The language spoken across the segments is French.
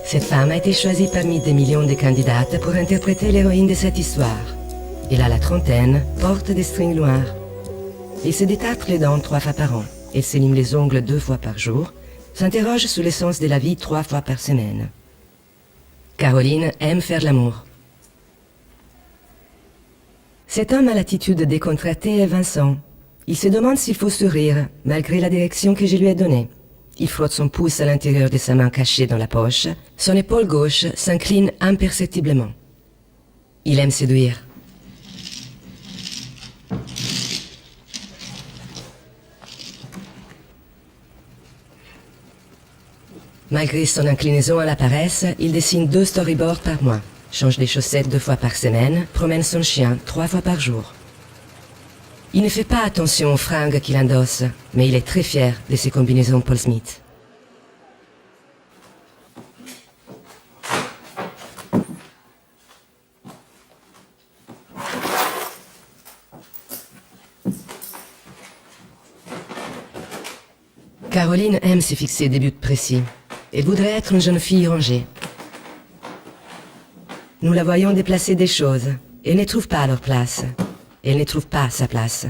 Cette femme a été choisie parmi des millions de candidates pour interpréter l'héroïne de cette histoire. Elle a la trentaine, porte des strings noirs. Elle se détartre les dents 3 fois par an. Elle se lime les ongles 2 fois par jour, s'interroge sur le sens de la vie 3 fois par semaine. Caroline aime faire l'amour. Cet homme a l'attitude décontractée et Vincent. Il se demande s'il faut sourire, malgré la direction que je lui ai donnée. Il frotte son pouce à l'intérieur de sa main cachée dans la poche. Son épaule gauche s'incline imperceptiblement. Il aime séduire. Malgré son inclinaison à la paresse, il dessine 2 storyboards par mois, change des chaussettes 2 fois par semaine, promène son chien 3 fois par jour. Il ne fait pas attention aux fringues qu'il endosse, mais il est très fier de ses combinaisons Paul Smith. Caroline aime se fixer des buts précis. Elle voudrait être une jeune fille rangée. Nous la voyons déplacer des choses. Elle ne trouve pas leur place. Elle ne trouve pas sa place.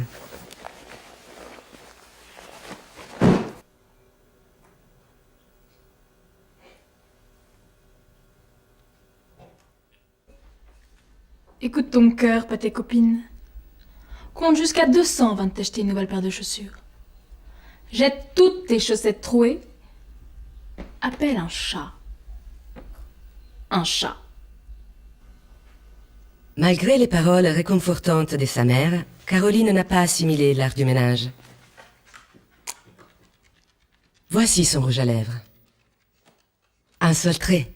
Écoute ton cœur, pas tes copines. Compte jusqu'à 200 avant de t'acheter une nouvelle paire de chaussures. Jette toutes tes chaussettes trouées. Appelle un chat. Un chat. Malgré les paroles réconfortantes de sa mère, Caroline n'a pas assimilé l'art du ménage. Voici son rouge à lèvres. Un seul trait.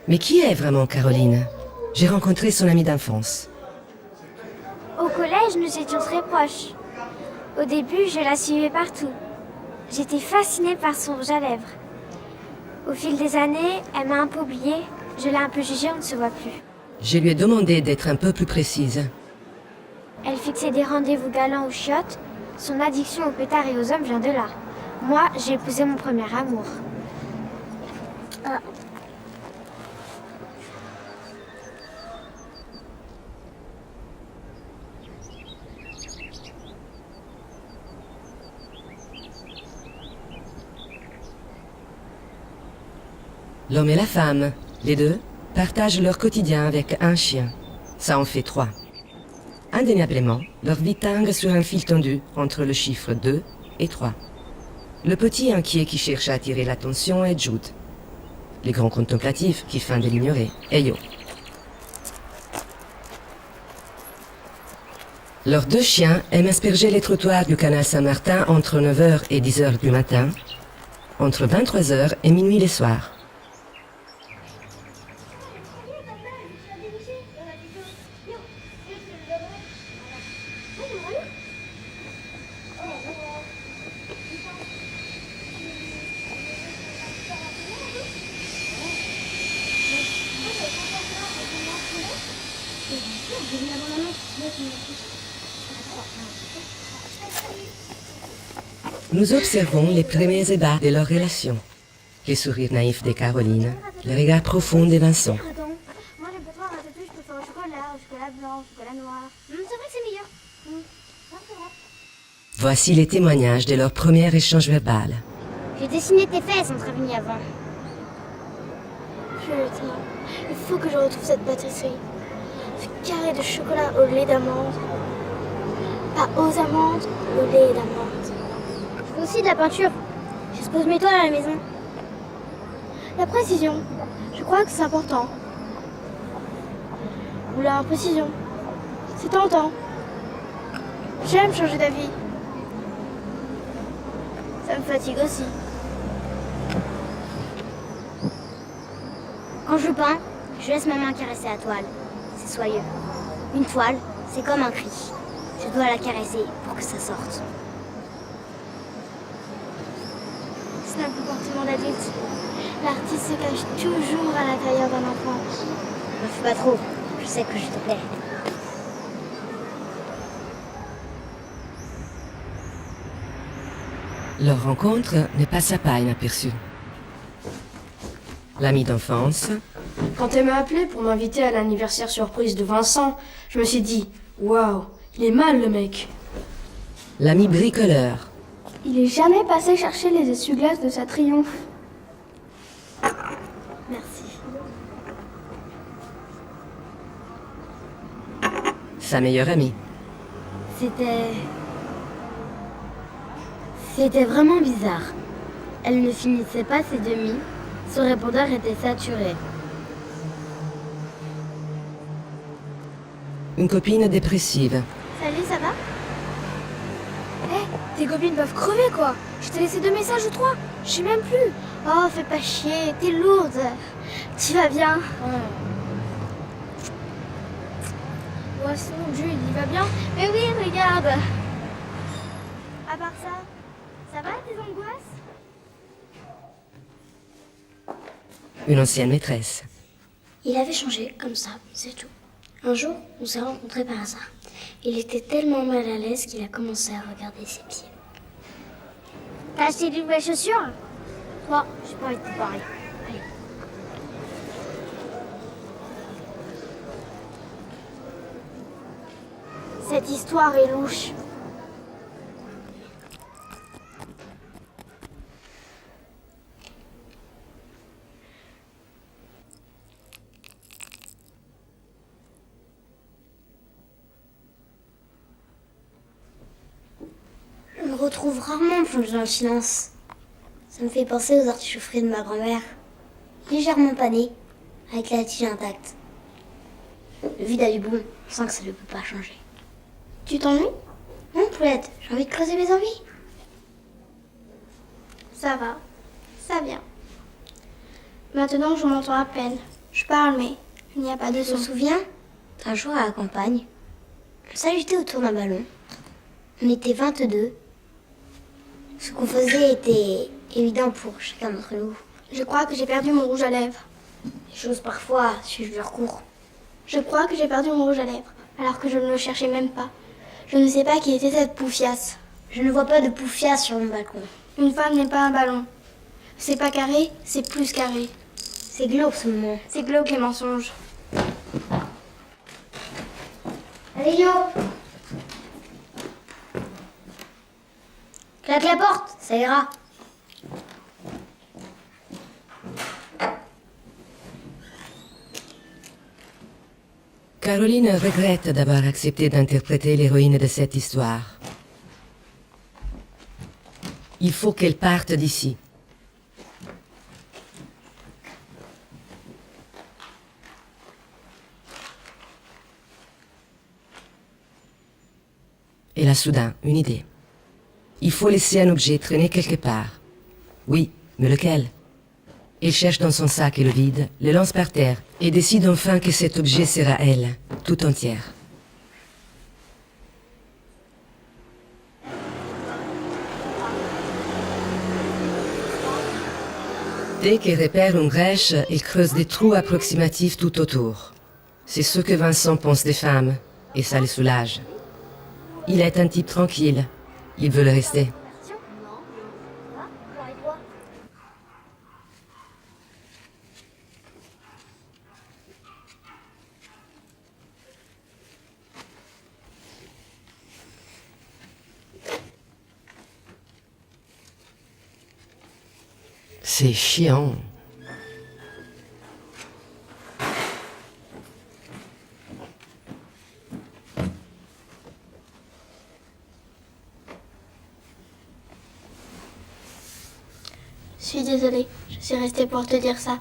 Mais qui est vraiment Caroline? J'ai rencontré son amie d'enfance. Au collège, nous étions très proches. Au début, je la suivais partout. J'étais fascinée par son rouge à lèvres. Au fil des années, elle m'a un peu oubliée. Je l'ai un peu jugée, on ne se voit plus. Je lui ai demandé d'être un peu plus précise. Elle fixait des rendez-vous galants aux chiottes. Son addiction aux pétards et aux hommes vient de là. Moi, j'ai épousé mon premier amour. L'homme et la femme, les deux, partagent leur quotidien avec un chien. Ça en fait 3. Indéniablement, leur vie tangue sur un fil tendu entre le chiffre 2 et 3. Le petit inquiet qui cherche à attirer l'attention est Jude. Les grands contemplatifs qui feignent de l'ignorer est Yo. Leurs 2 chiens aiment asperger les trottoirs du canal Saint-Martin entre 9h et 10h du matin, entre 23h et minuit les soirs. Nous observons les premiers ébats de leur relation. Le sourire naïf de Caroline, le regard profond de Vincent. Moi, j'aime pas trop un tatouage, je préfère au chocolat blanc, au chocolat noir. C'est vrai que c'est meilleur. Voici les témoignages de leur premier échange verbal. J'ai dessiné tes fesses en Travigny avant. Putain, il faut que je retrouve cette pâtisserie. Ce carré de chocolat au lait d'amande. Pas aux amandes, au lait d'amande. Je veux aussi de la peinture. J'expose mes toiles à la maison. La précision, je crois que c'est important. Ou la imprécision, c'est tentant. J'aime changer d'avis. Ça me fatigue aussi. Quand je peins, je laisse ma main caresser la toile. C'est soyeux. Une toile, c'est comme un cri. Je dois la caresser pour que ça sorte. C'est un comportement d'adulte. L'artiste se cache toujours à l'intérieur d'un enfant. Ne fais pas trop. Je sais que je te plais. Leur rencontre ne passa pas inaperçue. L'ami d'enfance, Quand elle m'a appelé pour m'inviter à l'anniversaire surprise de Vincent, je me suis dit « Waouh, il est mal le mec !» l'ami bricoleur, Il est jamais passé chercher les essuie-glaces de sa triomphe. Merci. sa meilleure amie, C'était vraiment bizarre. Elle ne finissait pas ses demi. Son répondeur était saturé. une copine dépressive, Salut, ça va? Tes copines peuvent crever, quoi. Je t'ai laissé 2 messages ou 3. Je sais même plus. Oh, fais pas chier, t'es lourde. Tu vas bien? Ouais, sinon, Jules, il va bien? Mais oui, regarde. À part ça va tes angoisses? une ancienne maîtresse, Il avait changé, comme ça, c'est tout. Un jour, on s'est rencontrés par hasard. Il était tellement mal à l'aise qu'il a commencé à regarder ses pieds. T'as acheté de nouvelles chaussures? Toi, j'ai pas envie de te parler. Allez. Cette histoire est louche. Je me retrouve rarement plongée dans le silence. Ça me fait penser aux artichauts frits de ma grand-mère. Légèrement panées, avec la tige intacte. Le vide a du bon, sans que ça ne peut pas changer. Tu t'ennuies? Non, Poulette, j'ai envie de creuser mes envies. Ça va. Ça vient. Maintenant, je m'entends à peine. Je parle, mais il n'y a pas de Je me son. souviens, un jour à la campagne, on s'agitait autour d'un ballon. On était 22. Ce qu'on faisait était évident pour chacun d'entre nous. Je crois que j'ai perdu mon rouge à lèvres. Les choses parfois suivent leur cours. Je crois que j'ai perdu mon rouge à lèvres, alors que je ne le cherchais même pas. Je ne sais pas qui était cette poufiasse. Je ne vois pas de poufia sur mon balcon. Une femme n'est pas un ballon. C'est pas carré, c'est plus carré. C'est glauque ce moment. C'est glauque les mensonges. Allez, yo! Claque la porte, ça ira. Caroline regrette d'avoir accepté d'interpréter l'héroïne de cette histoire. Il faut qu'elle parte d'ici. Elle a soudain une idée. Il faut laisser un objet traîner quelque part. Oui, mais lequel? Elle cherche dans son sac et le vide, le lance par terre et décide enfin que cet objet sera elle, tout entière. Dès qu'elle repère une brèche, elle creuse des trous approximatifs tout autour. C'est ce que Vincent pense des femmes, et ça le soulage. Il est un type tranquille. Il veut le rester. C'est chiant. Je suis désolée, je suis restée pour te dire ça.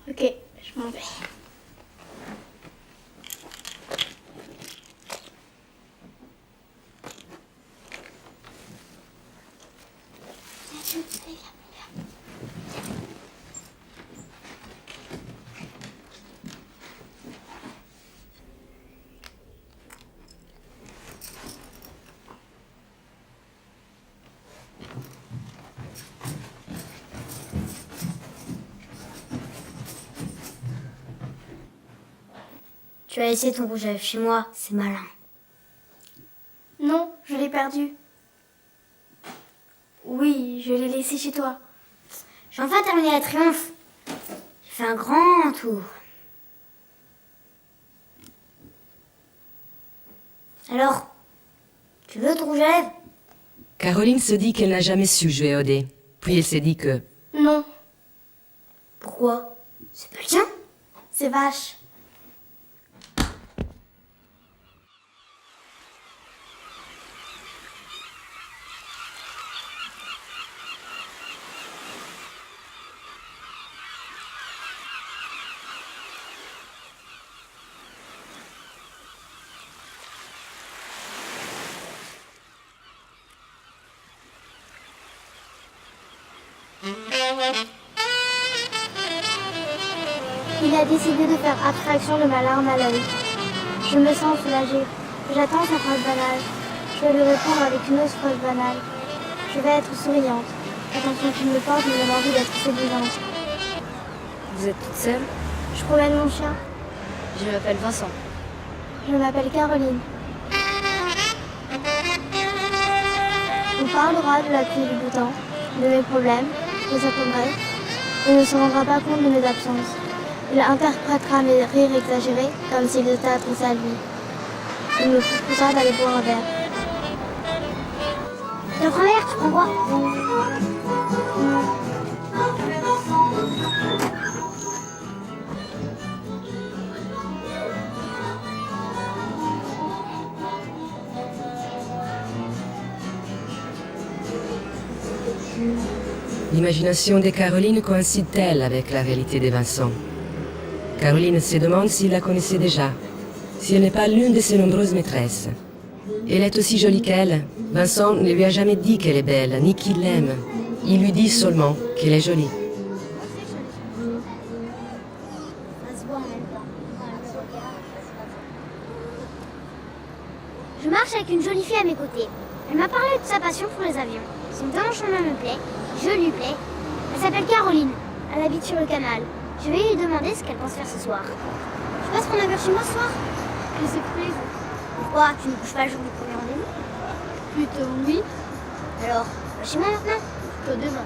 Ok, je m'en vais. Tu as laissé ton rouge à lèvres chez moi, c'est malin. Non, je l'ai perdu. Oui, je l'ai laissé chez toi. J'ai enfin terminé la triomphe. J'ai fait un grand tour. Alors, tu veux ton rouge à lèvres? Caroline se dit qu'elle n'a jamais su jouer au dé. Puis elle s'est dit que... Non, Pourquoi? C'est pas le tien? c'est vache. Il a décidé de faire abstraction de ma larme à l'œil. Je me sens soulagée. J'attends sa phrase banale. Je vais lui répondre avec une autre phrase banale. Je vais être souriante. L'attention qu'il me porte me donne envie d'être séduisante. Vous êtes toute seule? Je promène mon chien. Je m'appelle Vincent. Je m'appelle Caroline. On parlera de la pluie et du beau temps, de mes problèmes, de sa progrès. Il ne se rendra pas compte de mes absences. Il interprétera mes rires exagérés comme s'ils étaient adressés à lui. Il me proposera d'aller boire un verre. Tu prends un verre, tu prends quoi? L'imagination de Caroline coïncide-t-elle avec la réalité de Vincent? Caroline se demande s'il la connaissait déjà, si elle n'est pas l'une de ses nombreuses maîtresses. Elle est aussi jolie qu'elle. Vincent ne lui a jamais dit qu'elle est belle, ni qu'il l'aime. Il lui dit seulement qu'elle est jolie. Je marche avec une jolie fille à mes côtés. Elle m'a parlé de sa passion pour les avions. Son temps en chemin me plaît, je lui plais. Elle s'appelle Caroline. Elle habite sur le canal. Je vais lui demander ce qu'elle pense faire ce soir. Tu passes prendre un verre chez moi ce soir? Je suis prise. Pourquoi? Tu ne couches pas le jour du premier rendez-vous? Plutôt oui, Alors, va chez moi maintenant. plutôt demain.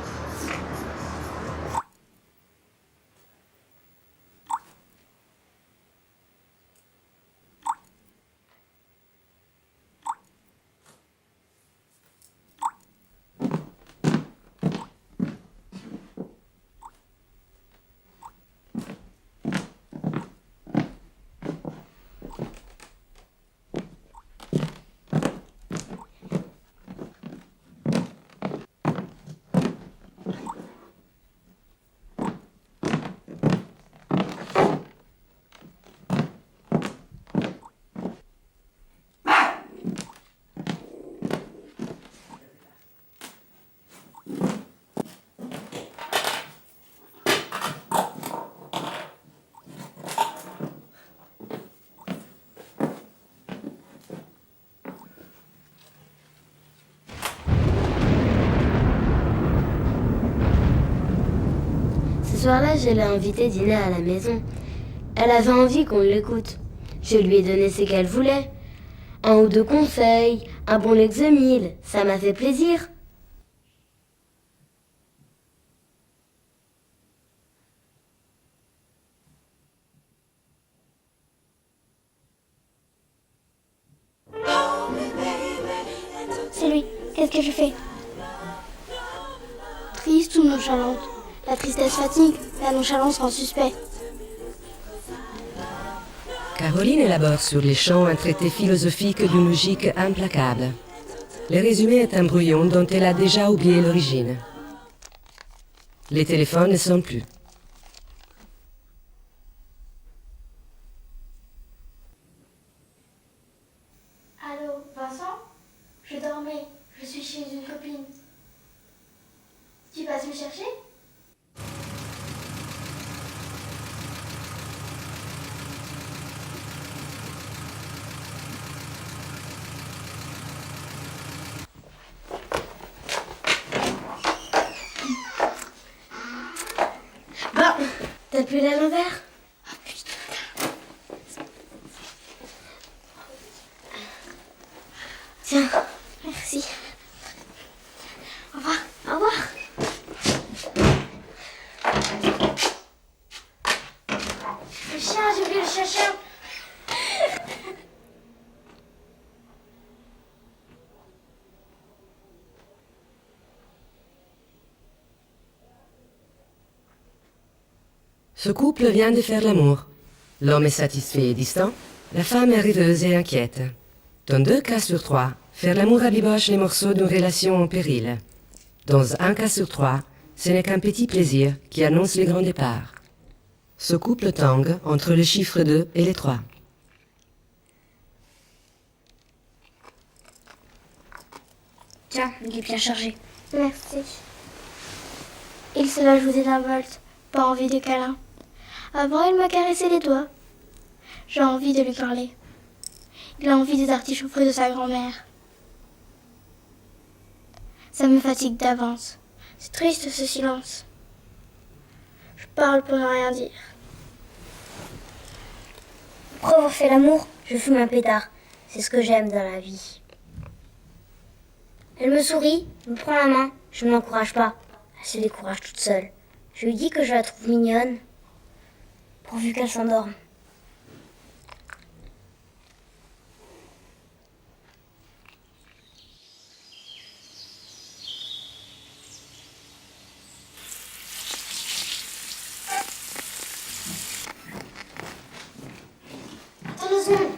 Ce soir-là, je l'ai invitée dîner à la maison. Elle avait envie qu'on l'écoute. Je lui ai donné ce qu'elle voulait. Un ou deux conseils, un bon Lexomil, ça m'a fait plaisir. C'est lui. Qu'est-ce que je fais? Triste ou nonchalante? La tristesse fatigue, la nonchalance rend suspect. Caroline élabore sur les champs un traité philosophique d'une logique implacable. Le résumé est un brouillon dont elle a déjà oublié l'origine. Les téléphones ne sonnent plus. Allô, Vincent? Je dormais. Je suis chez une copine. Tu passes me chercher? Bah, t'as pu aller à l'envers? Tiens, merci. Au revoir. Au revoir. Le chien, j'ai oublié le chien. Ce couple vient de faire l'amour. L'homme est satisfait et distant, la femme est rêveuse et inquiète. Dans 2 cas sur 3, faire l'amour rabiboche les morceaux d'une relation en péril. Dans 1 cas sur 3, ce n'est qu'un petit plaisir qui annonce le grand départ. Ce couple tangue entre le chiffre 2 et les 3. Tiens, il est bien chargé. Merci. Il se l'a joué d'un volt. Pas envie de câlin. Avant, il m'a caressé les doigts. J'ai envie de lui parler. Il a envie des artichauts fruits de sa grand-mère. Ça me fatigue d'avance. C'est triste ce silence. Je parle pour ne rien dire. Après avoir fait l'amour, je fume un pétard. C'est ce que j'aime dans la vie. Elle me sourit, me prend la main. Je ne l'encourage pas. Elle se décourage toute seule. Je lui dis que je la trouve mignonne, pourvu qu'elle s'endorme. Attends 2 secondes.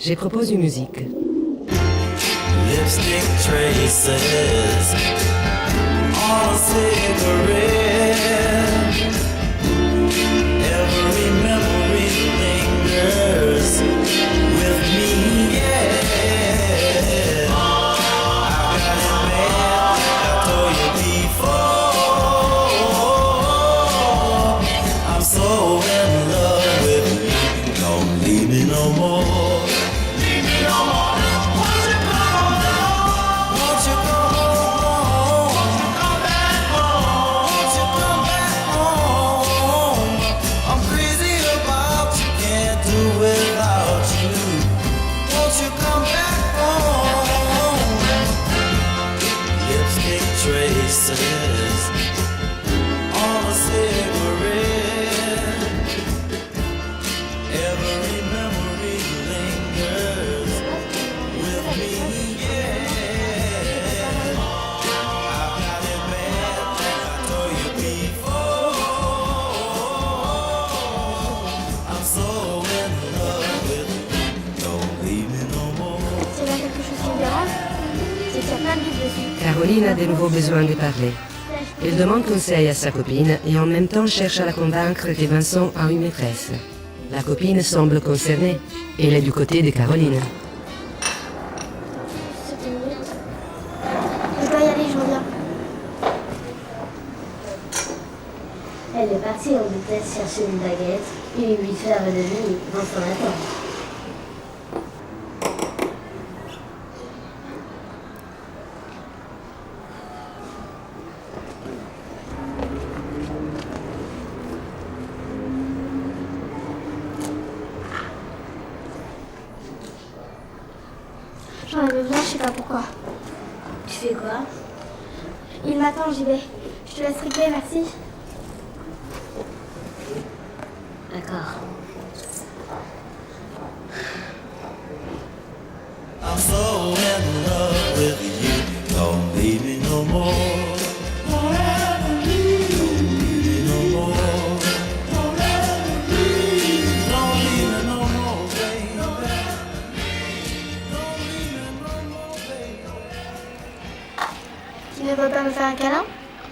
Je propose une musique. Lipstick traces on a cigarette. Every memory lingers with me, yeah. I got it bad, I told you before. I'm so in love with you, don't leave me no more. Caroline a de nouveau besoin de parler. Elle demande conseil à sa copine et en même temps cherche à la convaincre que Vincent a une maîtresse. La copine semble concernée. Elle est du côté de Caroline. C'était une minute. Je dois y aller, je reviens. Elle est partie en vitesse chercher une baguette et 8h30, Vincent l'attend. J'en avais besoin, je sais pas pourquoi. Tu fais quoi? Il m'attend, j'y vais. Je te laisse régler, merci. D'accord. I'm so in love with you. Don't leave me no more. Don't ever leave. Don't leave me no more. Don't ever leave. Don't leave me no more, baby. Don't leave me no more, baby. Tu ne veux pas me faire un câlin?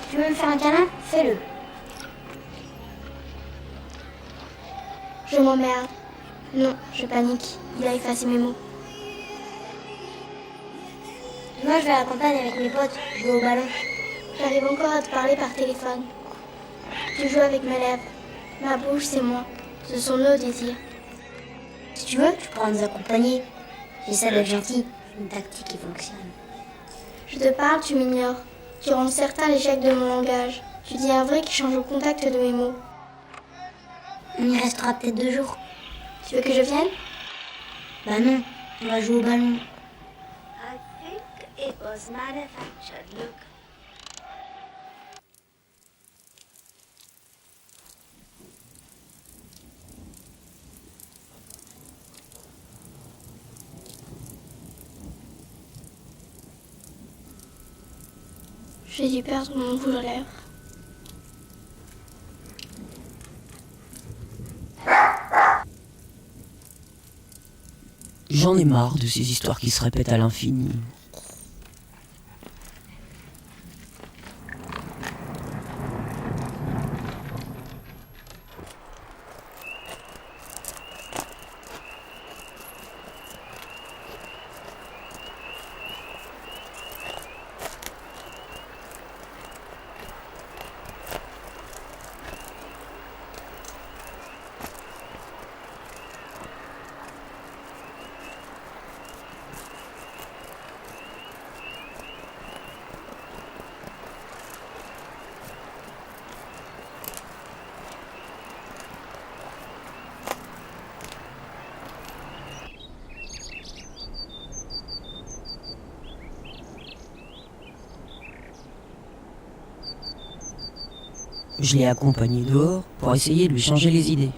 Tu veux me faire un câlin? Fais-le. Je m'emmerde. Non, je panique. Il a effacé mes mots. Moi, je vais à la campagne avec mes potes, jouer au ballon. J'arrive encore à te parler par téléphone. Tu joues avec mes lèvres. Ma bouche, c'est moi. Ce sont nos désirs. Si tu veux, tu pourras nous accompagner. J'essaie d'être gentil. Une tactique qui fonctionne. Je te parle, tu m'ignores. Tu rends certain l'échec de mon langage. Tu dis un vrai qui change au contact de mes mots. On y restera peut-être 2 jours. Tu veux que je vienne? Bah non, on va jouer au ballon. I think it was manufactured, look. J'ai dû perdre mon rouge à lèvres. J'en ai marre de ces histoires qui se répètent à l'infini. Je l'ai accompagnée dehors pour essayer de lui changer les idées.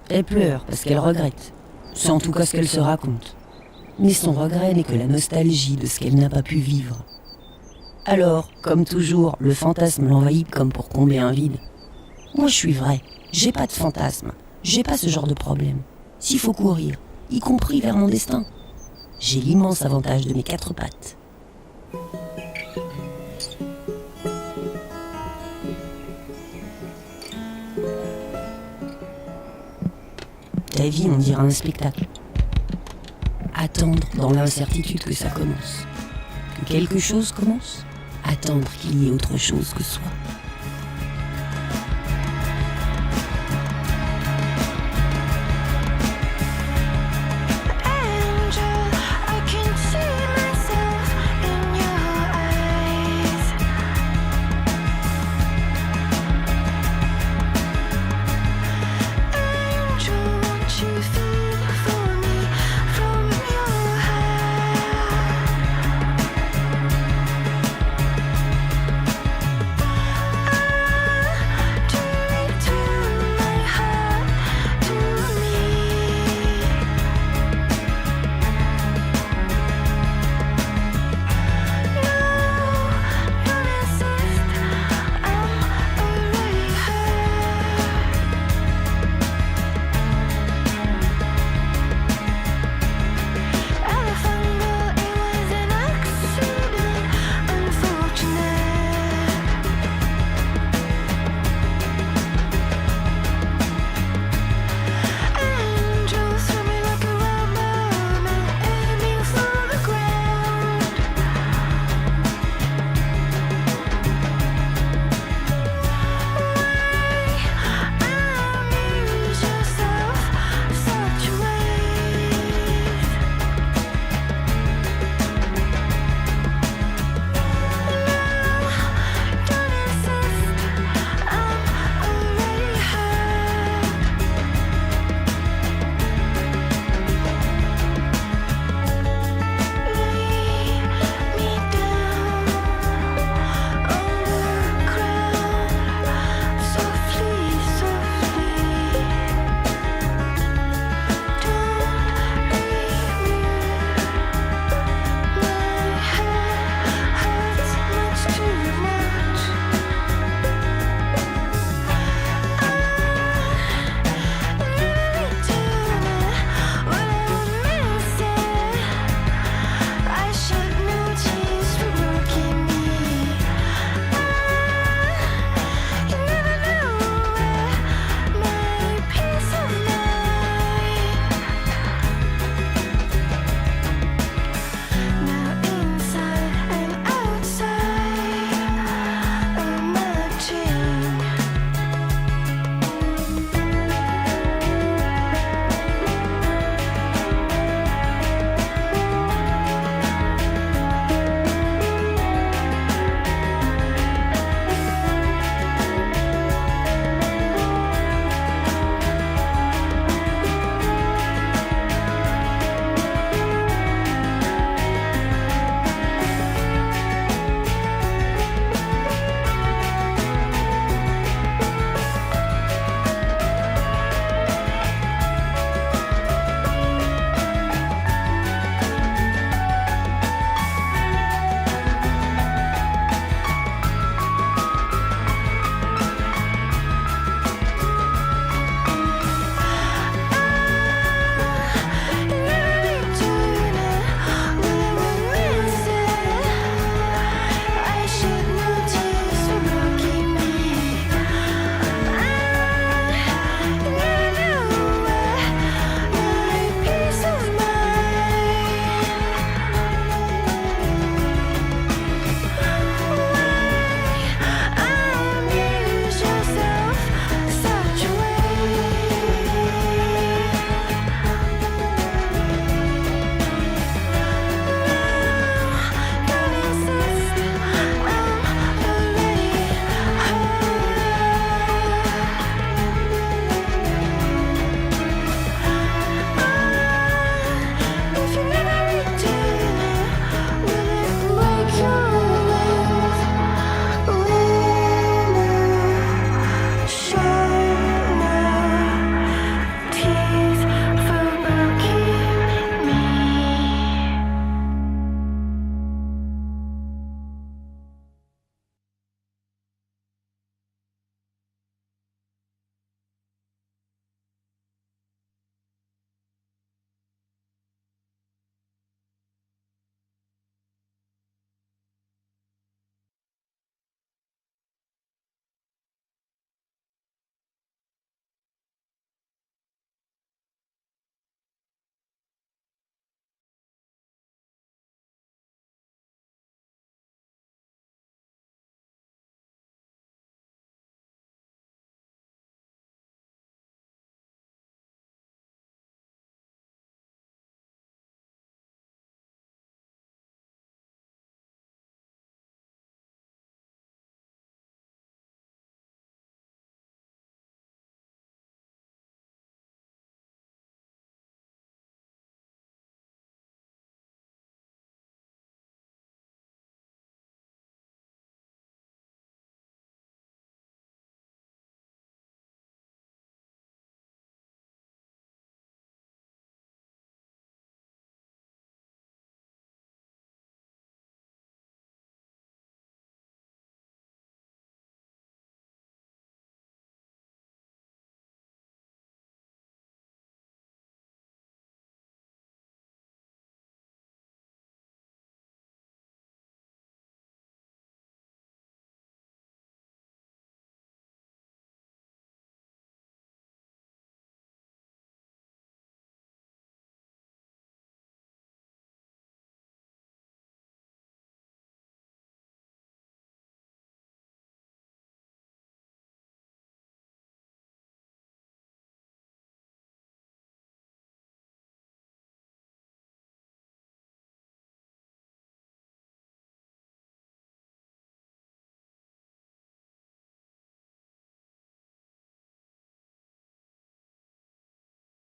Elle pleure parce qu'elle regrette. C'est en tout cas ce qu'elle se raconte. Mais son regret n'est que la nostalgie de ce qu'elle n'a pas pu vivre. Alors, comme toujours, le fantasme l'envahit comme pour combler un vide. Moi je suis vrai, j'ai pas de fantasme, j'ai pas ce genre de problème. S'il faut courir, y compris vers mon destin, j'ai l'immense avantage de mes 4 pattes. Ta vie, on dirait un spectacle. Attendre dans l'incertitude que ça commence. Que quelque chose commence. Attendre qu'il y ait autre chose que soi.